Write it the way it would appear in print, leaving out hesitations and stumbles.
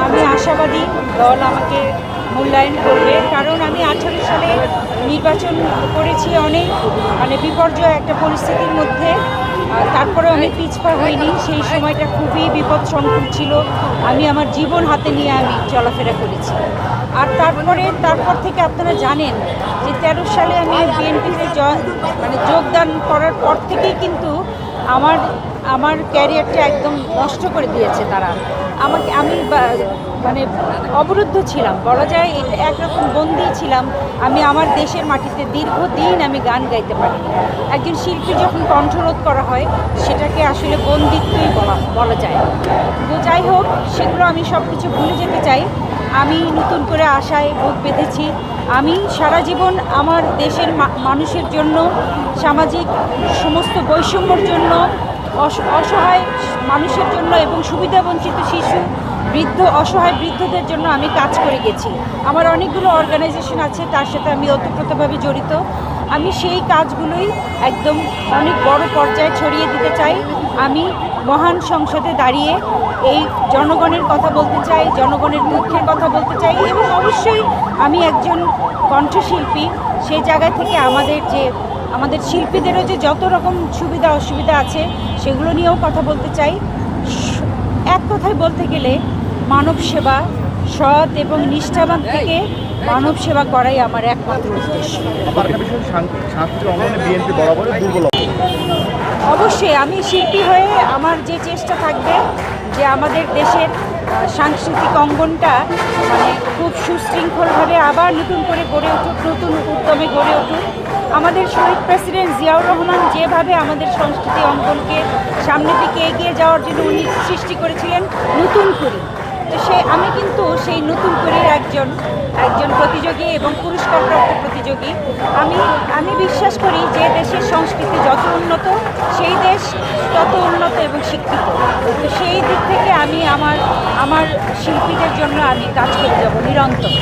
আমি আশাবাদী দল আমাকে মূল্যায়ন করবে, কারণ আমি 18 সালে নির্বাচন করেছি অনেক বিপর্যয় একটা পরিস্থিতির মধ্যে। তারপরে আমি পিছপা হইনি। সেই সময়টা খুবই বিপদসংকুল ছিল। আমি আমার জীবন হাতে নিয়ে আমি চলাফেরা করেছি। আর তারপর থেকে আপনারা জানেন যে 13 সালে আমি বিএনপিতে যোগদান করার পর থেকেই কিন্তু আমার ক্যারিয়ারটা একদম নষ্ট করে দিয়েছে তারা। আমি অবরুদ্ধ ছিলাম, বলা যায় একরকম বন্দী ছিলাম। আমি আমার দেশের মাটিতে দীর্ঘদিন আমি গান গাইতে পারিনি। একজন শিল্পী যখন কণ্ঠরোধ করা হয় সেটাকে আসলে বন্দিত্বই বলা যায়। তো যাই হোক, সেগুলো আমি সব কিছু ভুলে যেতে চাই। আমি নতুন করে আশায় বুক বেঁধেছি। আমি সারা জীবন আমার দেশের মানুষের জন্য, সামাজিক সমস্ত বৈষম্যর জন্য, অসহায় মানুষের জন্য এবং সুবিধাবঞ্চিত শিশু, বৃদ্ধ, অসহায় বৃদ্ধদের জন্য আমি কাজ করে গেছি। আমার অনেকগুলো অর্গানাইজেশন আছে, তার সাথে আমি ওতপ্রোতভাবে জড়িত। আমি সেই কাজগুলোই একদম অনেক বড় পর্যায়ে ছড়িয়ে দিতে চাই। আমি মহান সংসদে দাঁড়িয়ে এই জনগণের কথা বলতে চাই, জনগণের দুঃখের কথা বলতে চাই, এবং অবশ্যই আমি একজন কণ্ঠশিল্পী। সেই জায়গা থেকে আমাদের শিল্পীদেরও যে যত রকম সুবিধা অসুবিধা আছে সেগুলো নিয়েও কথা বলতে চাই। এক কথায় বলতে গেলে মানব সেবা, সৎ এবং নিষ্ঠাবান থেকে মানব সেবা করাই আমার একমাত্র উদ্দেশ্য। অবশ্যই আমি শিল্পী হয়ে আমার যে চেষ্টা থাকবে যে আমাদের দেশের সাংস্কৃতিক অঙ্গনটা খুব সুশৃঙ্খলভাবে আবার নতুন করে গড়ে উঠুক, নতুন উদ্যমে গড়ে উঠুক। আমাদের শহীদ প্রেসিডেন্ট জিয়াউর রহমান যেভাবে আমাদের সংস্কৃতি অঙ্গনকে সামনের দিকে এগিয়ে যাওয়ার জন্য উনি সৃষ্টি করেছিলেন নতুন করে, তো আমি কিন্তু সেই নতুন করে একজন প্রতিযোগী এবং পুরস্কারপ্রাপ্ত প্রতিযোগী। আমি বিশ্বাস করি যে দেশের সংস্কৃতি যত উন্নত সেই দেশ তত উন্নত এবং শিক্ষিত। তো সেই দিক থেকে আমি আমার শিল্পীদের জন্য আমি কাজ করে যাব নিরন্তর।